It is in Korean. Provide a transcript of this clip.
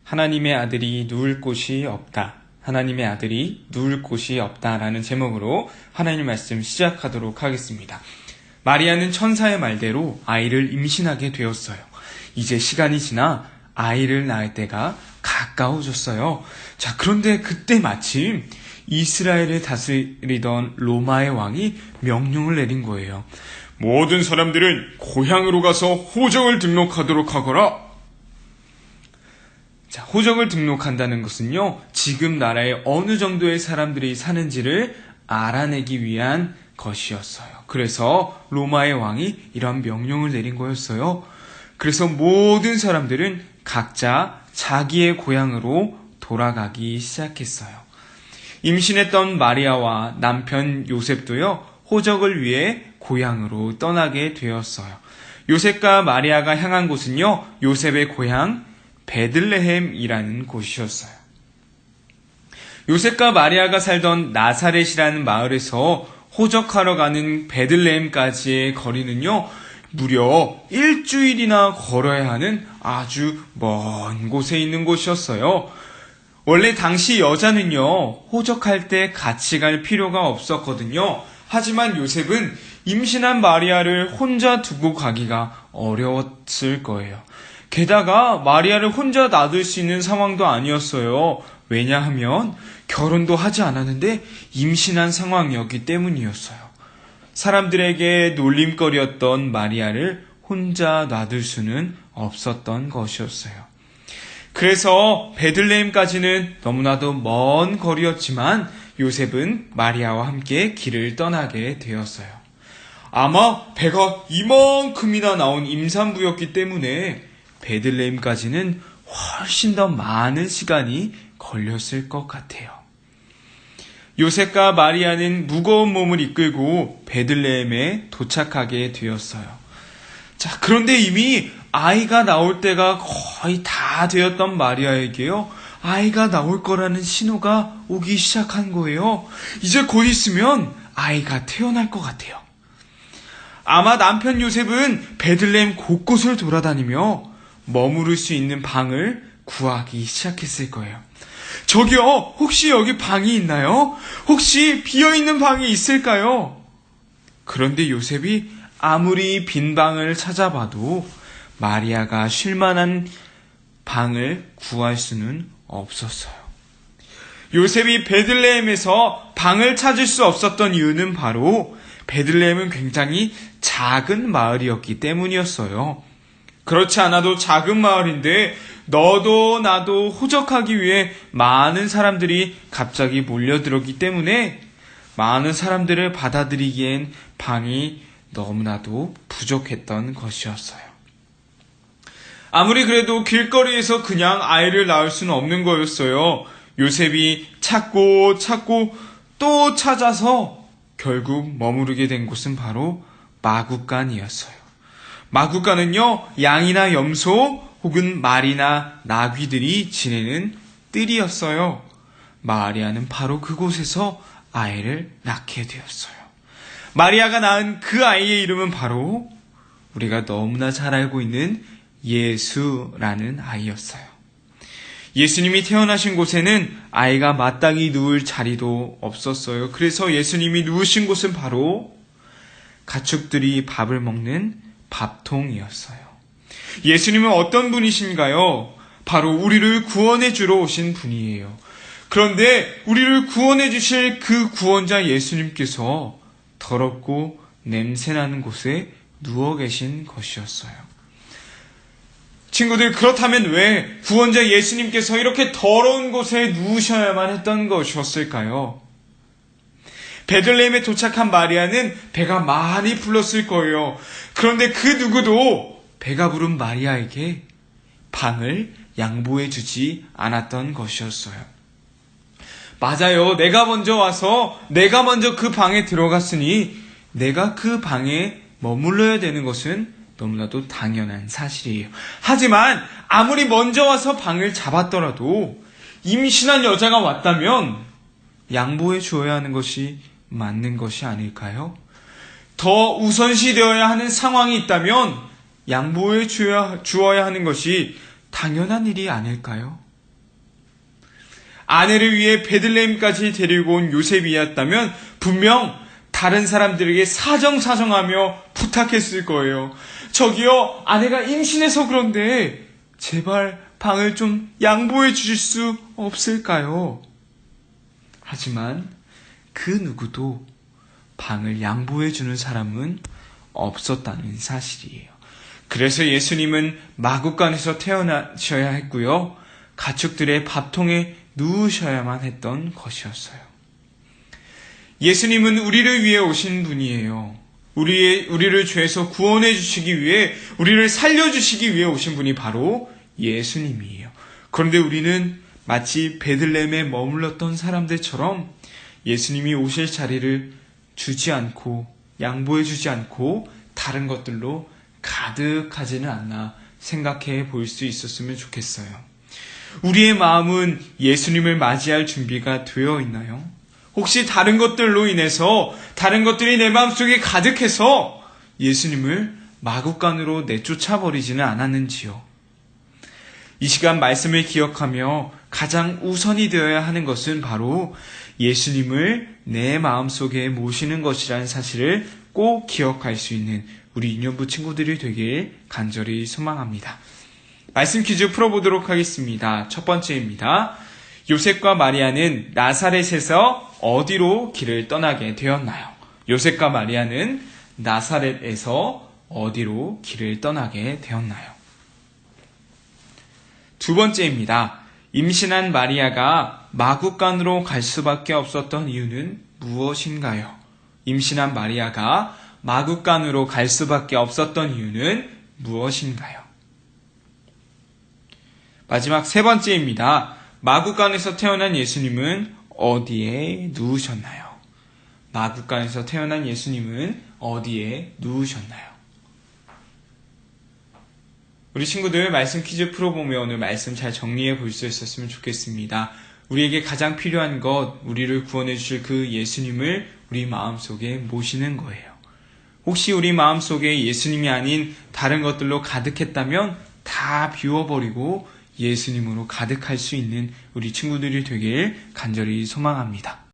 하나님의 아들이 누울 곳이 없다. 하나님의 아들이 누울 곳이 없다라는 제목으로 하나님 말씀 시작하도록 하겠습니다. 마리아는 천사의 말대로 아이를 임신하게 되었어요. 이제 시간이 지나 아이를 낳을 때가 가까워졌어요. 자, 그런데 그때 마침 이스라엘을 다스리던 로마의 왕이 명령을 내린 거예요. 모든 사람들은 고향으로 가서 호적을 등록하도록 하거라. 자, 호적을 등록한다는 것은요, 지금 나라에 어느 정도의 사람들이 사는지를 알아내기 위한 것이었어요. 그래서 로마의 왕이 이런 명령을 내린 거였어요. 그래서 모든 사람들은 각자 자기의 고향으로 돌아가기 시작했어요. 임신했던 마리아와 남편 요셉도요, 호적을 위해 고향으로 떠나게 되었어요. 요셉과 마리아가 향한 곳은요, 요셉의 고향 베들레헴이라는 곳이었어요. 요셉과 마리아가 살던 나사렛이라는 마을에서 호적하러 가는 베들레헴까지의 거리는요, 무려 일주일이나 걸어야 하는 아주 먼 곳에 있는 곳이었어요. 원래 당시 여자는요, 호적할 때 같이 갈 필요가 없었거든요. 하지만 요셉은 임신한 마리아를 혼자 두고 가기가 어려웠을 거예요. 게다가 마리아를 혼자 놔둘 수 있는 상황도 아니었어요. 왜냐하면 결혼도 하지 않았는데 임신한 상황이었기 때문이었어요. 사람들에게 놀림거리였던 마리아를 혼자 놔둘 수는 없었던 것이었어요. 그래서 베들레헴까지는 너무나도 먼 거리였지만 요셉은 마리아와 함께 길을 떠나게 되었어요. 아마 배가 이만큼이나 나온 임산부였기 때문에 베들레헴까지는 훨씬 더 많은 시간이 걸렸을 것 같아요. 요셉과 마리아는 무거운 몸을 이끌고 베들레헴에 도착하게 되었어요. 자, 그런데 이미 아이가 나올 때가 거의 다 되었던 마리아에게요, 아이가 나올 거라는 신호가 오기 시작한 거예요. 이제 곧 있으면 아이가 태어날 것 같아요. 아마 남편 요셉은 베들레헴 곳곳을 돌아다니며 머무를 수 있는 방을 구하기 시작했을 거예요. 저기요, 혹시 여기 방이 있나요? 혹시 비어있는 방이 있을까요? 그런데 요셉이 아무리 빈 방을 찾아봐도 마리아가 쉴 만한 방을 구할 수는 없었어요. 요셉이 베들레헴에서 방을 찾을 수 없었던 이유는 바로 베들레헴은 굉장히 작은 마을이었기 때문이었어요. 그렇지 않아도 작은 마을인데 너도 나도 호적하기 위해 많은 사람들이 갑자기 몰려들었기 때문에 많은 사람들을 받아들이기엔 방이 너무나도 부족했던 것이었어요. 아무리 그래도 길거리에서 그냥 아이를 낳을 수는 없는 거였어요. 요셉이 찾고 또 찾아서 결국 머무르게 된 곳은 바로 마구간이었어요. 마구간은요, 양이나 염소 혹은 말이나 나귀들이 지내는 뜰이었어요. 마리아는 바로 그곳에서 아이를 낳게 되었어요. 마리아가 낳은 그 아이의 이름은 바로 우리가 너무나 잘 알고 있는 예수라는 아이였어요. 예수님이 태어나신 곳에는 아이가 마땅히 누울 자리도 없었어요. 그래서 예수님이 누우신 곳은 바로 가축들이 밥을 먹는 밥통이었어요. 예수님은 어떤 분이신가요? 바로 우리를 구원해 주러 오신 분이에요. 그런데 우리를 구원해 주실 그 구원자 예수님께서 더럽고 냄새나는 곳에 누워 계신 것이었어요. 친구들, 그렇다면 왜 구원자 예수님께서 이렇게 더러운 곳에 누우셔야만 했던 것이었을까요? 베들레헴에 도착한 마리아는 배가 많이 불렀을 거예요. 그런데 그 누구도 배가 부른 마리아에게 방을 양보해 주지 않았던 것이었어요. 맞아요. 내가 먼저 와서 내가 먼저 그 방에 들어갔으니 내가 그 방에 머물러야 되는 것은 너무나도 당연한 사실이에요. 하지만 아무리 먼저 와서 방을 잡았더라도 임신한 여자가 왔다면 양보해 주어야 하는 것이 맞는 것이 아닐까요? 더 우선시 되어야 하는 상황이 있다면 양보해 주어야 하는 것이 당연한 일이 아닐까요? 아내를 위해 베들레헴까지 데리고 온 요셉이었다면 분명 다른 사람들에게 사정사정하며 부탁했을 거예요. 저기요, 아내가 임신해서 그런데 제발 방을 좀 양보해 주실 수 없을까요? 하지만 그 누구도 방을 양보해 주는 사람은 없었다는 사실이에요. 그래서 예수님은 마구간에서 태어나셔야 했고요. 가축들의 밥통에 누우셔야만 했던 것이었어요. 예수님은 우리를 위해 오신 분이에요. 우리를 죄에서 구원해 주시기 위해, 우리를 살려주시기 위해 오신 분이 바로 예수님이에요. 그런데 우리는 마치 베들레헴에 머물렀던 사람들처럼 예수님이 오실 자리를 주지 않고 양보해 주지 않고 다른 것들로 가득하지는 않나 생각해 볼 수 있었으면 좋겠어요. 우리의 마음은 예수님을 맞이할 준비가 되어 있나요? 혹시 다른 것들로 인해서 다른 것들이 내 마음속에 가득해서 예수님을 마구간으로 내쫓아 버리지는 않았는지요? 이 시간 말씀을 기억하며 가장 우선이 되어야 하는 것은 바로 예수님을 내 마음속에 모시는 것이라는 사실을 꼭 기억할 수 있는 우리 인연부 친구들이 되길 간절히 소망합니다. 말씀 퀴즈 풀어보도록 하겠습니다. 첫 번째입니다. 요셉과 마리아는 나사렛에서 어디로 길을 떠나게 되었나요? 요셉과 마리아는 나사렛에서 어디로 길을 떠나게 되었나요? 두 번째입니다. 임신한 마리아가 마구간으로 갈 수밖에 없었던 이유는 무엇인가요? 임신한 마리아가 마구간으로 갈 수밖에 없었던 이유는 무엇인가요? 마지막 세 번째입니다. 마구간에서 태어난 예수님은 어디에 누우셨나요? 마구간에서 태어난 예수님은 어디에 누우셨나요? 우리 친구들 말씀 퀴즈 풀어보며 오늘 말씀 잘 정리해 볼 수 있었으면 좋겠습니다. 우리에게 가장 필요한 것, 우리를 구원해 주실 그 예수님을 우리 마음속에 모시는 거예요. 혹시 우리 마음속에 예수님이 아닌 다른 것들로 가득했다면 다 비워버리고 예수님으로 가득할 수 있는 우리 친구들이 되길 간절히 소망합니다.